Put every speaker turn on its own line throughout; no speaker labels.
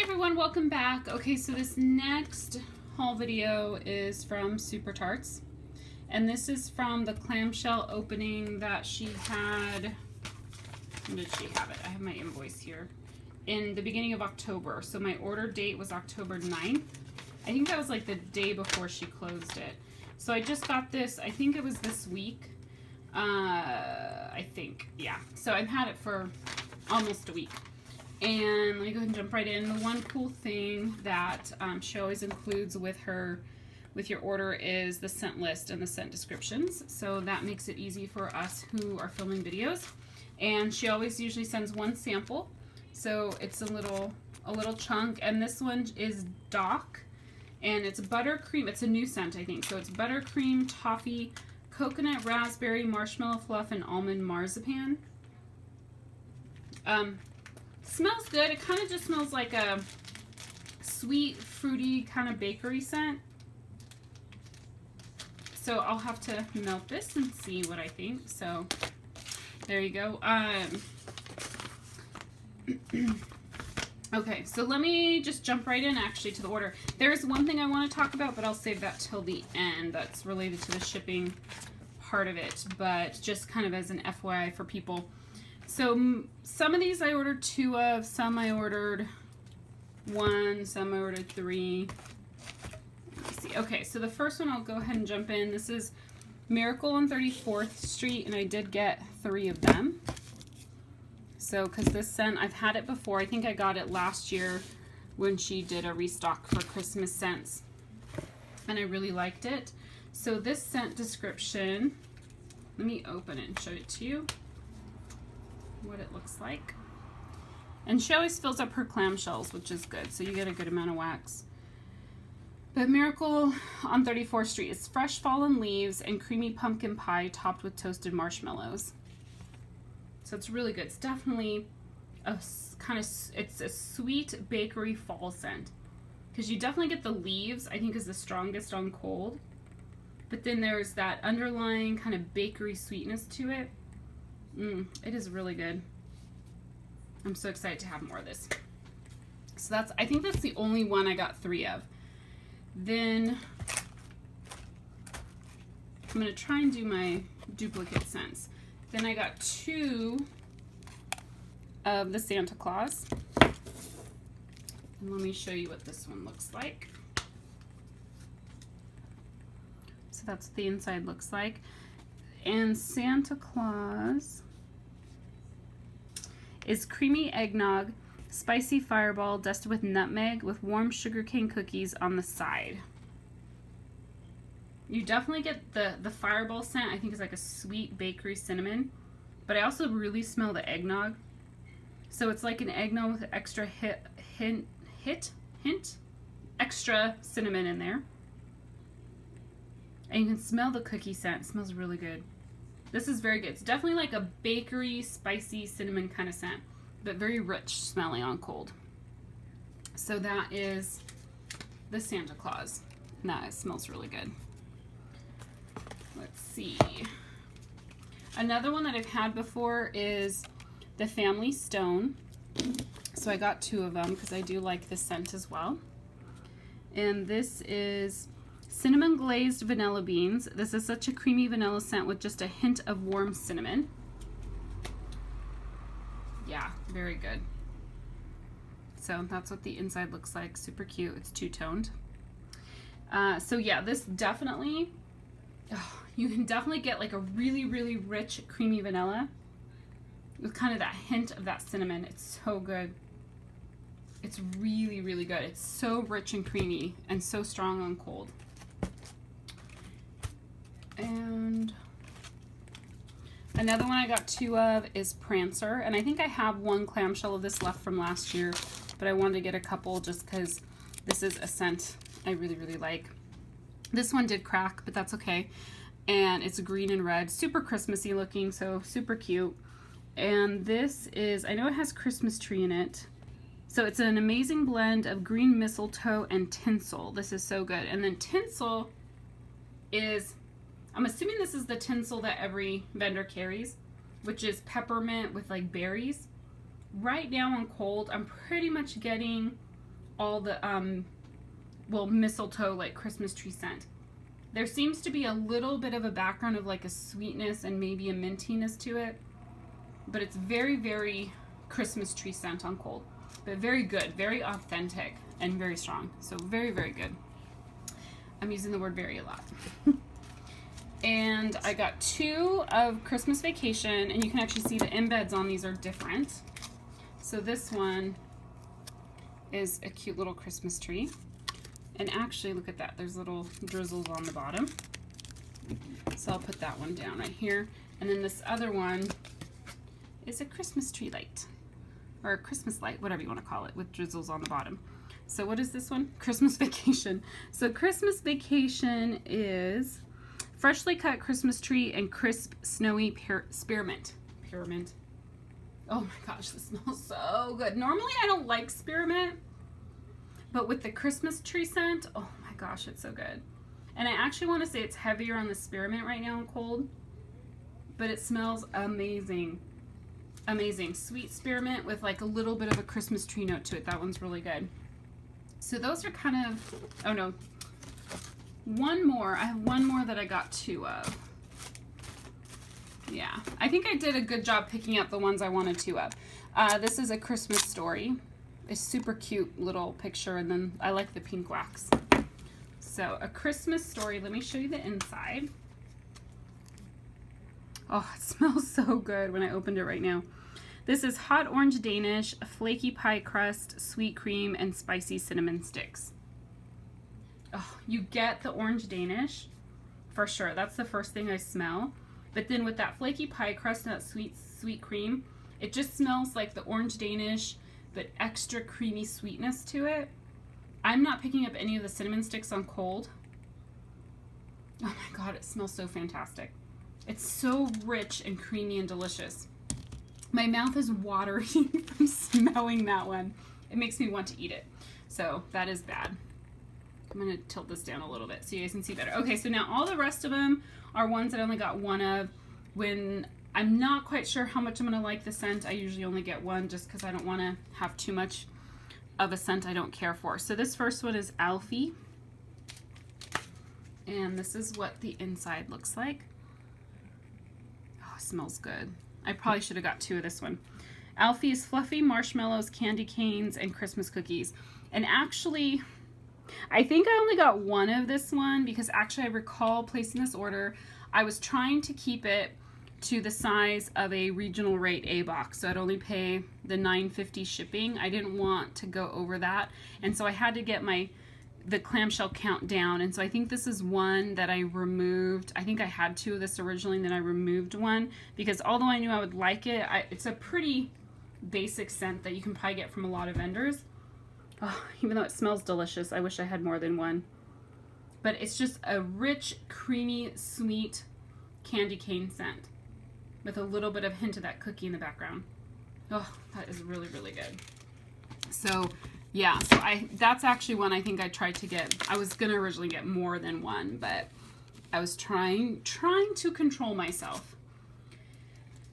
everyone, welcome back. Okay, so this next haul video is from SuperTarts, and this is from the clamshell opening that she had. When did she have it? I have my invoice here. In the beginning of October. So my order date was October 9th. I think that was like the day before she closed it. So I just got this, I think it was this week. I think, yeah. So I've had it for almost a week. And let me go ahead and jump right in. The one cool thing that she always includes with your order is the scent list and the scent descriptions. So that makes it easy for us who are filming videos. And she always usually sends one sample. So it's a little chunk. And this one is Doc. And it's buttercream. It's a new scent, I think. So it's buttercream, toffee, coconut, raspberry, marshmallow fluff, and almond marzipan. Smells good. It kind of just smells like a sweet, fruity kind of bakery scent. So I'll have to melt this and see what I think. So there you go. Okay, so let me just jump right in actually to the order. There's one thing I want to talk about, but I'll save that till the end. That's related to the shipping part of it, but just kind of as an FYI for people. So some of these I ordered 2 of, some I ordered 1, some I ordered 3. Let me see. Okay, so the first one I'll go ahead and jump in. This is Miracle on 34th Street, and I did get 3 of them. So, because this scent, I've had it before. I think I got it last year when she did a restock for Christmas scents, and I really liked it. So this scent description, let me open it and show it to you, what it looks like. And she always fills up her clamshells, which is good, so you get a good amount of wax. But Miracle on 34th Street is fresh fallen leaves and creamy pumpkin pie topped with toasted marshmallows. So it's really good. It's definitely a kind of, it's a sweet bakery fall scent. Because you definitely get the leaves, I think is the strongest on cold. But then there's that underlying kind of bakery sweetness to it. It is really good. I'm so excited to have more of this. So that's, I think that's the only one I got 3 of. Then I'm going to try and do my duplicate scents. Then I got 2 of the Santa Claus. And let me show you what this one looks like. So that's what the inside looks like. And Santa Claus is creamy eggnog, spicy fireball dusted with nutmeg with warm sugarcane cookies on the side. You definitely get the fireball scent. I think it's like a sweet bakery cinnamon, but I also really smell the eggnog. So it's like an eggnog with extra extra cinnamon in there. And you can smell the cookie scent. It smells really good. This is very good. It's definitely like a bakery, spicy cinnamon kind of scent, but very rich smelling on cold. So that is the Santa Claus. Nah, it smells really good. Let's see. Another one that I've had before is the Family Stone. So I got 2 of them because I do like this scent as well. And this is cinnamon glazed vanilla beans. This is such a creamy vanilla scent with just a hint of warm cinnamon. Yeah, very good. So that's what the inside looks like. Super cute. It's 2-toned. So yeah, this definitely, you can definitely get like a really, really rich, creamy vanilla with kind of that hint of that cinnamon. It's so good. It's really, really good. It's so rich and creamy and so strong on cold. And another one I got 2 of is Prancer. And I think I have 1 clamshell of this left from last year, but I wanted to get a couple just because this is a scent I really, really like. This one did crack, but that's okay. And it's green and red, super Christmassy looking, so super cute. And this is, I know it has Christmas tree in it. So it's an amazing blend of green mistletoe and tinsel. This is so good. And then tinsel is, I'm assuming this is the tinsel that every vendor carries, which is peppermint with like berries. Right now on cold, I'm pretty much getting all the, well, mistletoe, like Christmas tree scent. There seems to be a little bit of a background of like a sweetness and maybe a mintiness to it, but it's very, very Christmas tree scent on cold, but very good, very authentic and very strong. So very, very good. I'm using the word very a lot. And I got 2 of Christmas Vacation, and you can actually see the embeds on these are different. So this one is a cute little Christmas tree. And actually, look at that. There's little drizzles on the bottom. So I'll put that one down right here. And then this other one is a Christmas tree light. Or a Christmas light, whatever you want to call it, with drizzles on the bottom. So what is this one? Christmas Vacation. So Christmas Vacation is freshly cut Christmas tree and crisp, snowy spearmint. Spearmint. Oh my gosh, this smells so good. Normally I don't like spearmint, but with the Christmas tree scent, oh my gosh, it's so good. And I actually want to say it's heavier on the spearmint right now in cold, but it smells amazing. Amazing. Sweet spearmint with like a little bit of a Christmas tree note to it. That one's really good. So those are kind of, oh no, one more. I have one more that I got 2 of. Yeah, I think I did a good job picking up the ones I wanted 2 of. This is A Christmas Story. A super cute little picture, and then I like the pink wax. So A Christmas Story, let me show you the inside. Oh, it smells so good when I opened it right now. This is hot orange Danish, flaky pie crust, sweet cream, and spicy cinnamon sticks. Oh, you get the orange Danish for sure. That's the first thing I smell. But then with that flaky pie crust and that sweet cream, it just smells like the orange Danish, but extra creamy sweetness to it. I'm not picking up any of the cinnamon sticks on cold. Oh my God, it smells so fantastic. It's so rich and creamy and delicious. My mouth is watering from smelling that one. It makes me want to eat it. So that is bad. I'm gonna tilt this down a little bit so you guys can see better. Okay, so now all the rest of them are ones that I only got 1 of. When I'm not quite sure how much I'm gonna like the scent, I usually only get 1 just because I don't wanna have too much of a scent I don't care for. So this first one is Alfie. And this is what the inside looks like. Oh, it smells good. I probably should have got 2 of this one. Alfie is fluffy marshmallows, candy canes, and Christmas cookies. And actually, I think I only got 1 of this one because actually I recall placing this order. I was trying to keep it to the size of a regional rate A box, so I'd only pay the $9.50 shipping. I didn't want to go over that, and so I had to get the clamshell count down, and so I think this is one that I removed. I think I had 2 of this originally, and then I removed 1 because although I knew I would like it, it's a pretty basic scent that you can probably get from a lot of vendors. Oh, even though it smells delicious, I wish I had more than 1. But it's just a rich, creamy, sweet candy cane scent with a little bit of hint of that cookie in the background. Oh, that is really, really good. So yeah, so that's actually one I think I tried to get. I was gonna originally get more than 1, but I was trying to control myself.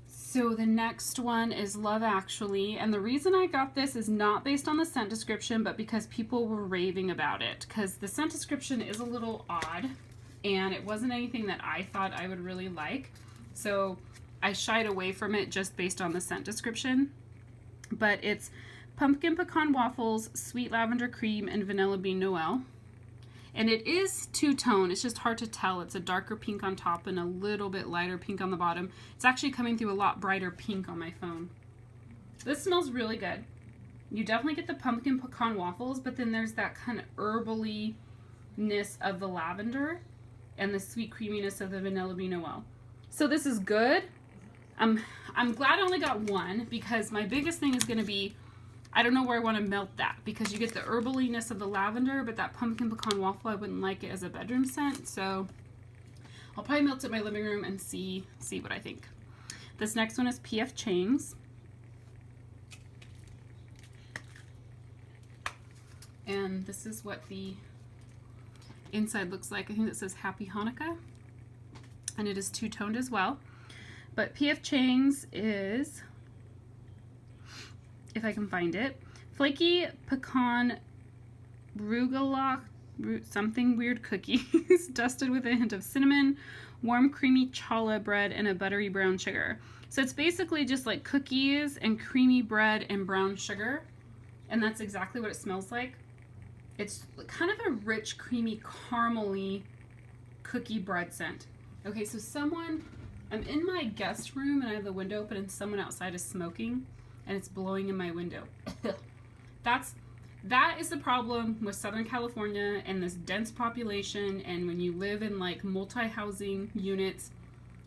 So the next one is Love Actually, and the reason I got this is not based on the scent description, but because people were raving about it, because the scent description is a little odd, and it wasn't anything that I thought I would really like, so I shied away from it just based on the scent description. But it's pumpkin pecan waffles, sweet lavender cream, and vanilla bean Noel. And it is two-tone. It's just hard to tell. It's a darker pink on top and a little bit lighter pink on the bottom. It's actually coming through a lot brighter pink on my phone. This smells really good. You definitely get the pumpkin pecan waffles, but then there's that kind of herbally-ness of the lavender and the sweet creaminess of the vanilla bean Noel. So this is good. I'm glad I only got 1 because my biggest thing is going to be I don't know where I want to melt that because you get the herbaliness of the lavender, but that pumpkin pecan waffle, I wouldn't like it as a bedroom scent. So I'll probably melt it in my living room and see what I think. This next one is P.F. Chang's. And this is what the inside looks like. I think it says Happy Hanukkah. And it is two-toned as well. But P.F. Chang's is, if I can find it, flaky pecan Rugala, something weird cookies, dusted with a hint of cinnamon, warm creamy challah bread, and a buttery brown sugar. So it's basically just like cookies and creamy bread and brown sugar. And that's exactly what it smells like. It's kind of a rich, creamy, caramely cookie bread scent. Okay, so I'm in my guest room and I have the window open and someone outside is smoking and it's blowing in my window. That is the problem with Southern California and this dense population, and when you live in like multi-housing units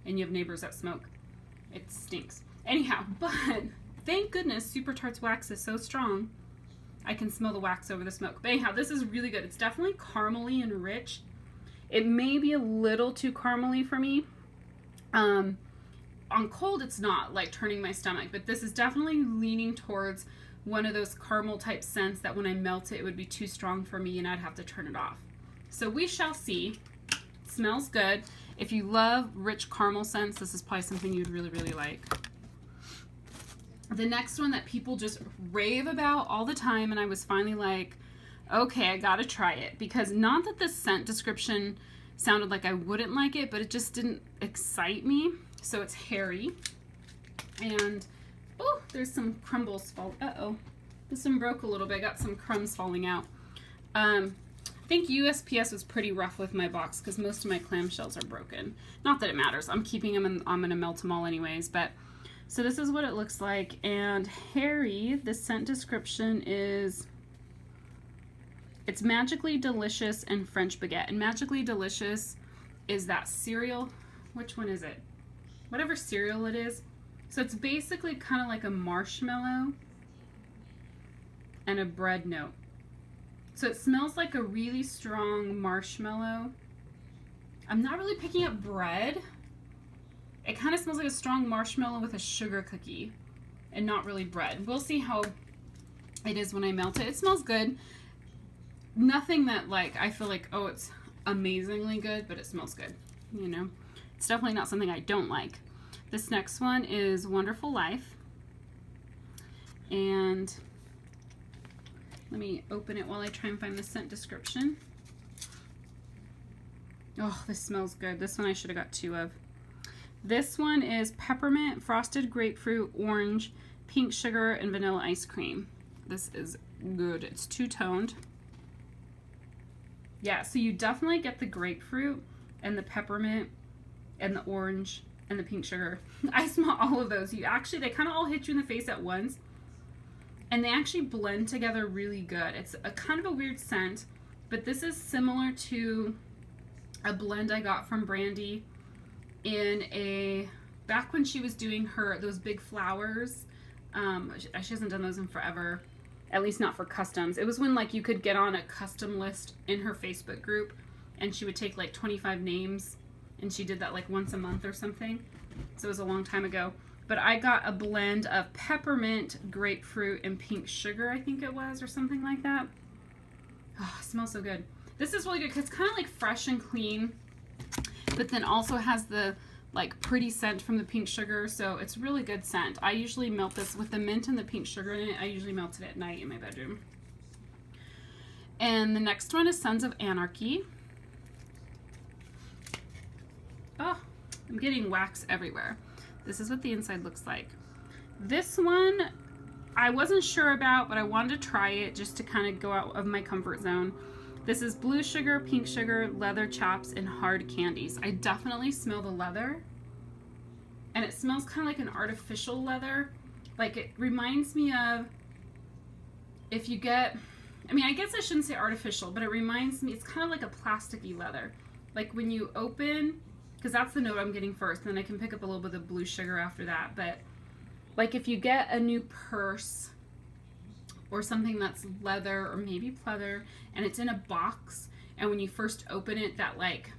and you have neighbors that smoke. It stinks. Anyhow, but thank goodness SuperTarts wax is so strong. I can smell the wax over the smoke. But anyhow, this is really good. It's definitely caramely and rich. It may be a little too caramely for me. On cold, it's not like turning my stomach, but this is definitely leaning towards one of those caramel type scents that when I melt it, it would be too strong for me and I'd have to turn it off. So we shall see. It smells good. If you love rich caramel scents, this is probably something you'd really, really like. The next one that people just rave about all the time, and I was finally like, okay, I gotta try it. Because not that the scent description sounded like I wouldn't like it, but it just didn't excite me. So it's Harry. And, oh, there's some crumbles fall. Uh-oh. This one broke a little bit. I got some crumbs falling out. I think USPS was pretty rough with my box because most of my clamshells are broken. Not that it matters. I'm keeping them and I'm going to melt them all anyways. But so this is what it looks like. And Harry, the scent description is, it's magically delicious and French baguette. And magically delicious is that cereal. Which one is it? Whatever cereal it is. So it's basically kind of like a marshmallow and a bread note. So it smells like a really strong marshmallow. I'm not really picking up bread. It kind of smells like a strong marshmallow with a sugar cookie and not really bread. We'll see how it is when I melt it. It smells good. Nothing that like, I feel like, oh, it's amazingly good, but it smells good. You know, it's definitely not something I don't like. This next one is Wonderful Life. And let me open it while I try and find the scent description. Oh, this smells good. This one I should have got 2 of. This one is peppermint, frosted grapefruit, orange, pink sugar, and vanilla ice cream. This is good. It's two-toned. Yeah, so you definitely get the grapefruit and the peppermint and the orange and the pink sugar. I smell all of those. They kind of all hit you in the face at once. And they actually blend together really good. It's a kind of a weird scent, but this is similar to a blend I got from Brandy back when she was doing those big flowers. She hasn't done those in forever, at least not for customs. It was when like you could get on a custom list in her Facebook group and she would take like 25 names and she did that like once a month or something. So it was a long time ago. But I got a blend of peppermint, grapefruit, and pink sugar, I think it was, or something like that. Oh, it smells so good. This is really good because it's kind of like fresh and clean, but then also has the like pretty scent from the pink sugar, so it's really good scent. I usually melt this with the mint and the pink sugar in it. I usually melt it at night in my bedroom. And the next one is Sons of Anarchy. Oh, I'm getting wax everywhere. This is what the inside looks like. This one I wasn't sure about, but I wanted to try it just to kind of go out of my comfort zone. This is blue sugar, pink sugar, leather chaps, and hard candies. I definitely smell the leather. And it smells kind of like an artificial leather. Like it reminds me of if you get, I mean, I guess I shouldn't say artificial, but it reminds me, it's kind of like a plasticky leather. Like when you open, because that's the note I'm getting first, and then I can pick up a little bit of blue sugar after that. But like if you get a new purse or something that's leather or maybe pleather and it's in a box, and when you first open it, that like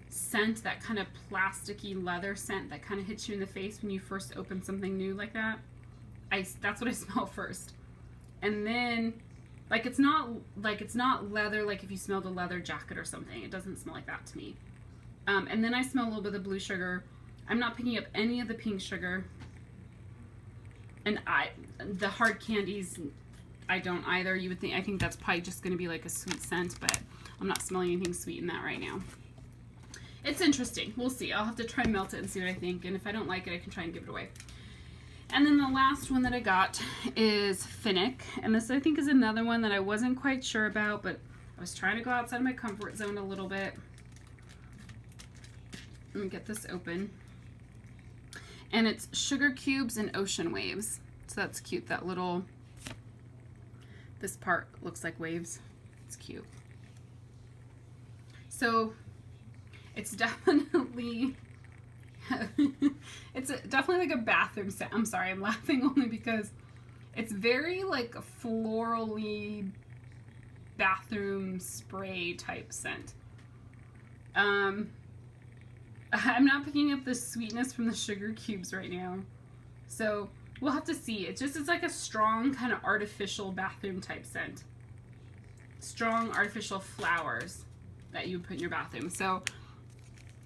scent, that kind of plasticky leather scent that kind of hits you in the face when you first open something new like that, that's what I smell first. And then like it's not leather like if you smelled a leather jacket or something. It doesn't smell like that to me. And then I smell a little bit of blue sugar. I'm not picking up any of the pink sugar. And the hard candies, I don't either. You would think, I think that's probably just going to be like a sweet scent, but I'm not smelling anything sweet in that right now. It's interesting. We'll see. I'll have to try and melt it and see what I think, and if I don't like it, I can try and give it away. And then the last one that I got is Finnick, and this I think is another one that I wasn't quite sure about, but I was trying to go outside of my comfort zone a little bit. Let me get this open. And it's Sugar Cubes and Ocean Waves. So that's cute, that little, this part looks like waves. It's cute. So it's definitely, it's definitely like a bathroom scent. I'm sorry, I'm laughing only because it's very like a florally bathroom spray type scent. I'm not picking up the sweetness from the Sugar Cubes right now. So we'll have to see. It's like a strong kind of artificial bathroom type scent. Strong artificial flowers that you put in your bathroom. So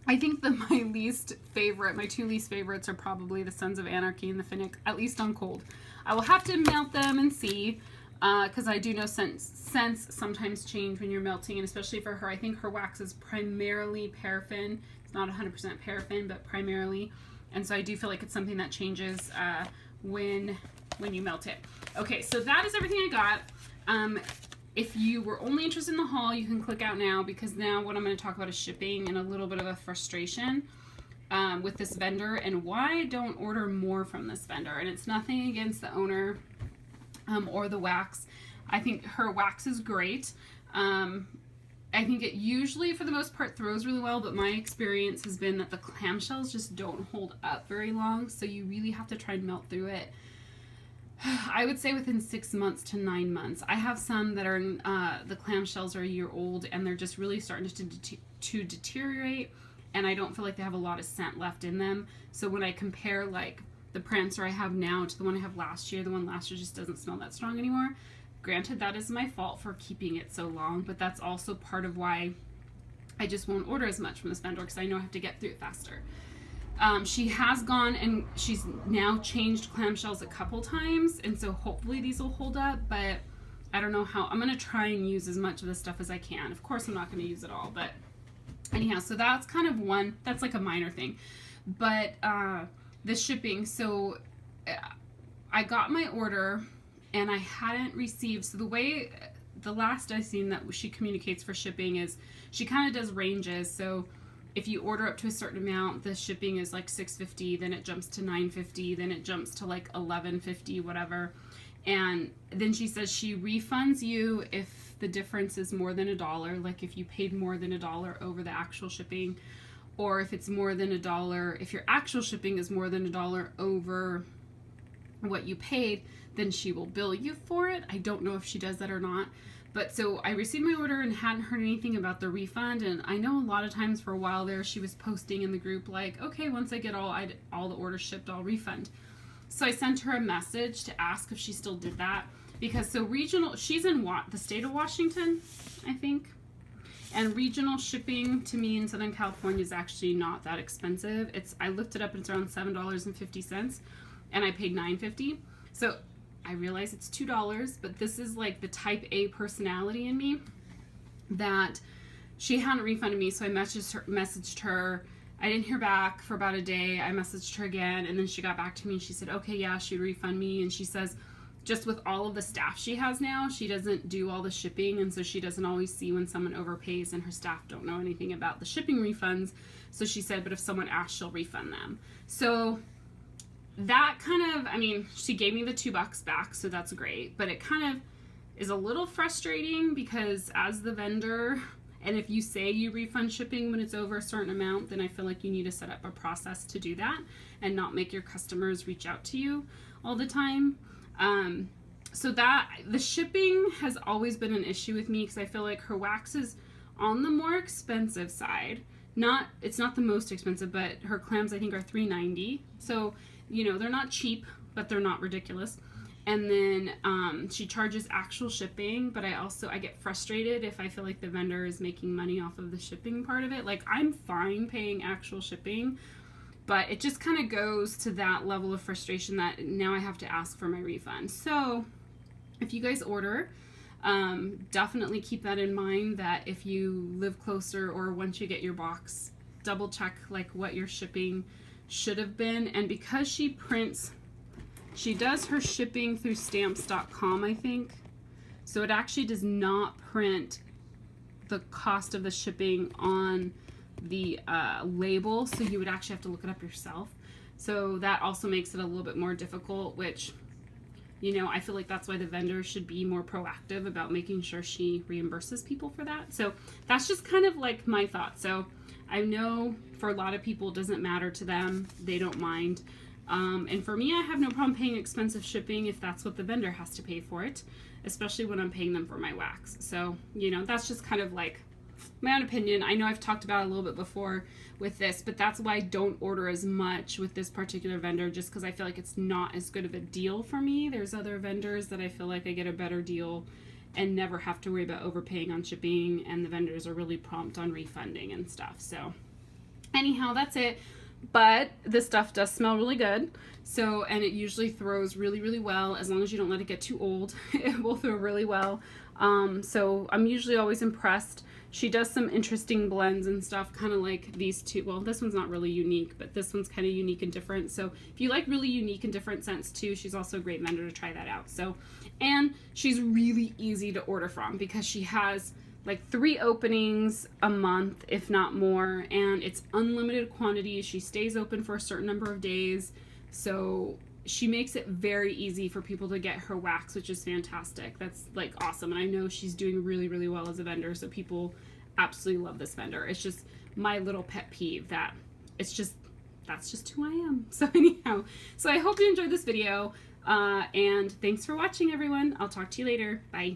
I think that my two least favorites are probably the Sons of Anarchy and the Finnick, at least on cold. I will have to melt them and see, because I do know scents sometimes change when you're melting, and especially for her, I think her wax is primarily paraffin. It's not 100% paraffin, but primarily, and so I do feel like it's something that changes when you melt it. Okay, so that is everything I got. If you were only interested in the haul, you can click out now, because now what I'm going to talk about is shipping and a little bit of a frustration with this vendor and why I don't order more from this vendor. And it's nothing against the owner or the wax. I think her wax is great. I think it usually, for the most part, throws really well, but my experience has been that the clamshells just don't hold up very long, so you really have to try and melt through it. I would say within 6 months to 9 months. I have some that are, the clamshells are a year old, and they're just really starting to deteriorate, and I don't feel like they have a lot of scent left in them. So when I compare, like, the Prancer I have now to the one I have last year, the one last year just doesn't smell that strong anymore. Granted, that is my fault for keeping it so long, but that's also part of why I just won't order as much from this vendor, because I know I have to get through it faster. She has gone and she's now changed clamshells a couple times, and so hopefully these will hold up, but I don't know how. I'm going to try and use as much of this stuff as I can. Of course, I'm not going to use it all, but anyhow, so that's kind of one, that's like a minor thing. But the shipping, so I got my order and I hadn't received, so the way, the last I've seen that she communicates for shipping is she kind of does ranges. So if you order up to a certain amount, the shipping is like $6.50, then it jumps to $9.50, then it jumps to like $11.50, whatever. And then she says she refunds you if the difference is more than $1, like if you paid more than $1 over the actual shipping, or if it's more than $1, if your actual shipping is more than $1 over what you paid, then she will bill you for it. I don't know if she does that or not. But so I received my order and hadn't heard anything about the refund, and I know a lot of times for a while there she was posting in the group like, okay, once I get all the orders shipped, I'll refund. So I sent her a message to ask if she still did that, because so regional, she's in the state of Washington, I think, and regional shipping to me in Southern California is actually not that expensive. I looked it up and it's around $7.50, and I paid $9.50. So I realize it's $2, but this is like the type A personality in me that she hadn't refunded me, so I messaged her. I didn't hear back for about a day. I messaged her again, and then she got back to me and she said, okay, yeah, she'd refund me. And she says just with all of the staff she has now, she doesn't do all the shipping, and so she doesn't always see when someone overpays, and her staff don't know anything about the shipping refunds. So she said, but if someone asks, she'll refund them. So that kind of, I mean, she gave me the $2 back, so that's great, but it kind of is a little frustrating because as the vendor, and if you say you refund shipping when it's over a certain amount, then I feel like you need to set up a process to do that and not make your customers reach out to you all the time. So that, the shipping has always been an issue with me because I feel like her wax is on the more expensive side. It's not the most expensive, but her clams I think are $3.90. So, you know, they're not cheap, but they're not ridiculous. And then she charges actual shipping, but I get frustrated if I feel like the vendor is making money off of the shipping part of it. Like, I'm fine paying actual shipping, but it just kind of goes to that level of frustration that now I have to ask for my refund. So if you guys order, definitely keep that in mind, that if you live closer or once you get your box, double check like what your shipping should have been. And because she prints, she does her shipping through stamps.com, I think. So it actually does not print the cost of the shipping on the label, so you would actually have to look it up yourself. So that also makes it a little bit more difficult, which, you know, I feel like that's why the vendor should be more proactive about making sure she reimburses people for that. So that's just kind of like my thought. So I know for a lot of people it doesn't matter to them, they don't mind. And for me, I have no problem paying expensive shipping if that's what the vendor has to pay for it, especially when I'm paying them for my wax. So, you know, that's just kind of like my own opinion. I know I've talked about it a little bit before with this, but that's why I don't order as much with this particular vendor, just because I feel like it's not as good of a deal for me. There's other vendors that I feel like I get a better deal and never have to worry about overpaying on shipping, and the vendors are really prompt on refunding and stuff. So anyhow, that's it. But this stuff does smell really good. So, and it usually throws really, really well. As long as you don't let it get too old, it will throw really well. So I'm usually always impressed. She does some interesting blends and stuff, kind of like these two. Well, this one's not really unique, but this one's kind of unique and different. So if you like really unique and different scents too, she's also a great vendor to try that out. So, and she's really easy to order from because she has like 3 openings a month, if not more, and it's unlimited quantity. She stays open for a certain number of days, so she makes it very easy for people to get her wax, which is fantastic. That's like awesome, and I know she's doing really, really well as a vendor, so people absolutely love this vendor. It's just my little pet peeve that it's just, that's just who I am. So anyhow, so I hope you enjoyed this video, and thanks for watching, everyone. I'll talk to you later. Bye.